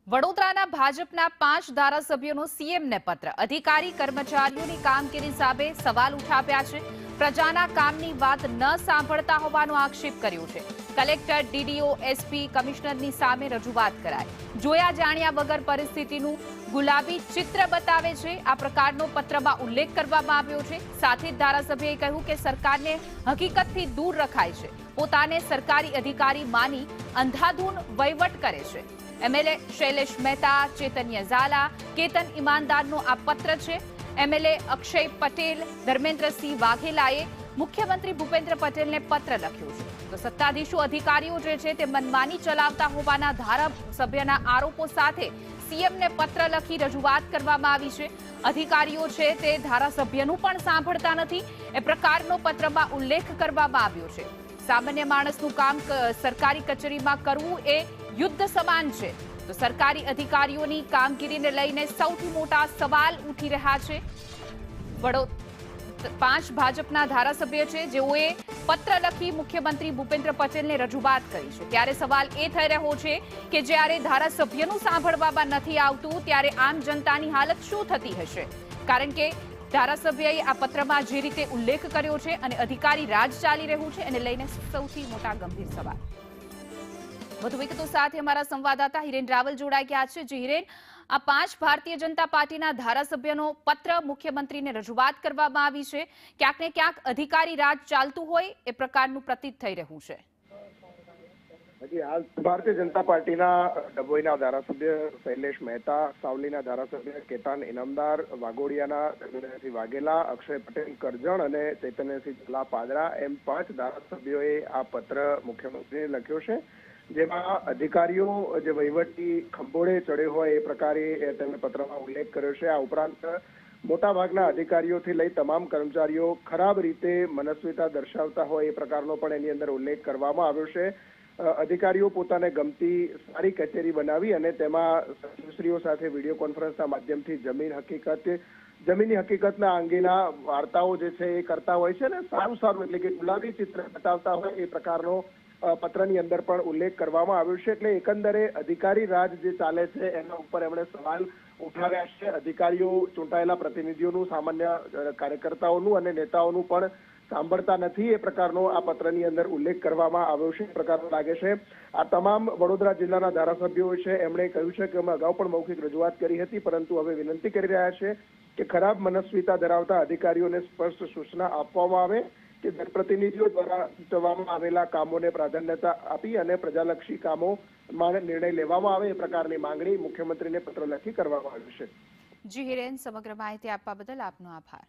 વડોદરાના ભાજપના 5 ધારાસભ્યોનો સીએમને પત્ર અધિકારી કર્મચારીઓની કામગીરી સામે સવાલ ઉઠાવ્યા છે। પ્રજાના કામની વાત ન સાંભળતા હોવાનો આક્ષેપ કર્યો છે। કલેક્ટર, ડીડીઓ, એસપી, કમિશનરની સામે રજૂઆત કરાઈ। જોયા જાણ્યા વગર પરિસ્થિતિનું ગુલાબી ચિત્ર બતાવે છે। આ પ્રકારનો પત્રમાં ઉલ્લેખ કરવામાં આવ્યો છે। સાથે જ ધારાસભ્યએ કહ્યું કે સરકારને હકીકતથી દૂર રખાય છે, પોતાને સરકારી અધિકારી માની અંધાધૂન વહીવટ કરે છે। એમએલએ શૈલેષ મહેતા, ચેતન્ય ઝાલા, કેતન ઈમાનદારનો આ પત્ર છે। એમએલએ અક્ષય પટેલ, ધર્મેન્દ્રસિંહ વાઘેલાએ મુખ્યમંત્રી ભૂપેન્દ્ર પટેલને પત્ર લખ્યો છે। તો સત્તાધીશો, અધિકારીઓ જે છે તે મનમાની ચલાવતા હોવાના ધારાસભ્યના આરોપો સાથે સીએમને પત્ર લખી રજૂઆત કરવામાં આવી છે। અધિકારીઓ છે તે ધારાસભ્યનું પણ સાંભળતા નથી, એ પ્રકારનો પત્રમાં ઉલ્લેખ કરવામાં આવ્યો છે। સામાન્ય માણસનું કામ સરકારી કચેરીમાં કરવું એ યુદ્ધ સમાન છે। તો સરકારી અધિકારીઓની કામગીરીને લઈને સૌથી મોટા સવાલ ઉઠી રહ્યા છે। 5 ભાજપના ધારાસભ્ય છે જેઓએ પત્ર લખી મુખ્યમંત્રી ભૂપેન્દ્ર પટેલને રજૂઆત કરી છે। ત્યારે સવાલ એ થઈ રહ્યો છે કે જ્યારે ધારાસભ્યનું સાંભળવામાં નથી આવતું ત્યારે આમ જનતાની હાલત શું થતી હશે? કારણ કે ધારાસભ્યએ આ પત્રમાં જે રીતે ઉલ્લેખ કર્યો છે અને અધિકારી રાજ ચાલી રહ્યું છે એને લઈને સૌથી મોટા ગંભીર સવાલ। વધુ વિગતો સાથે અમારા સંવાદદાતા હિરેન રાવલ જોડાઈ ગયા છે। જે હિરેન, આ 5 ભારતીય જનતા પાર્ટીના ધારાસભ્યનો પત્ર મુખ્યમંત્રીને રજૂઆત કરવામાં આવી છે। ક્યાંક ને ક્યાંક અધિકારી રાજ ચાલતું હોય એ પ્રકારનું પ્રતીત થઈ રહ્યું છે। હાલ ભારતીય જનતા પાર્ટીના ડભોઈના ધારાસભ્ય શૈલેષ મહેતા, સાવલીના ધારાસભ્ય કેતન ઇનામદાર, વાઘોડિયાના ધર્મેન્દ્રસિંહ વાઘેલા, અક્ષય પટેલ કરજણ અને ચૈતન્યસિંહ ઝાલા પાદરા એમ 5 ધારાસભ્યોએ આ પત્ર મુખ્યમંત્રીને લખ્યો છે। જેમાં અધિકારીઓ જે વહીવટી ખંભોળે ચડ્યો હોય એ પ્રકારે તેમણે પત્રમાં ઉલ્લેખ કર્યો છે। આ ઉપરાંત મોટાભાગના અધિકારીઓથી લઈ તમામ કર્મચારીઓ ખરાબ રીતે મનસ્વીતા દર્શાવતા હોય એ પ્રકારનો પણ એની અંદર ઉલ્લેખ કરવામાં આવ્યો છે। અધિકારીઓ પોતાને ગમતી સારી કચેરી બનાવી અને તેમાં સચિવશ્રીઓ સાથે વિડીયો કોન્ફરન્સના માધ્યમથી જમીની હકીકતના અંગેના વાર્તાઓ જે છે એ કરતા હોય છે ને સારું એટલે કે ગુલાબી ચિત્ર બતાવતા હોય એ પ્રકારનો પત્રની અંદર પણ ઉલ્લેખ કરવામાં આવ્યો છે। એટલે એકંદરે અધિકારી રાજ જે ચાલે છે એના ઉપર એમણે સવાલ ઉઠાવ્યા છે। અધિકારીઓ ચૂંટાયેલા પ્રતિનિધિઓનું, સામાન્ય કાર્યકર્તાઓનું અને નેતાઓનું પણ સાંભળતા નથી એ પ્રકારનો આ પત્રની અંદર ઉલ્લેખ કરવામાં આવ્યો છે એ પ્રકારનો લાગે છે। આ તમામ વડોદરા જિલ્લાના ધારાસભ્યો છે એમણે કહ્યું છે કે અમે અગાઉ પણ મૌખિક રજૂઆત કરી હતી, પરંતુ હવે વિનંતી કરી રહ્યા છે કે ખરાબ મનસ્વીતા ધરાવતા અધિકારીઓને સ્પષ્ટ સૂચના આપવામાં આવે કે જનપ્રતિનિધિઓ દ્વારા સૂચવવામાં આવેલા કામોને પ્રાધાન્યતા આપી અને પ્રજાલક્ષી કામોમાં નિર્ણય લેવામાં આવે એ પ્રકારની માંગણી મુખ્યમંત્રીને પત્ર લખી કરવામાં આવ્યું છે। જી હિરેન, સમગ્ર માહિતી આપવા બદલ આપનો આભાર।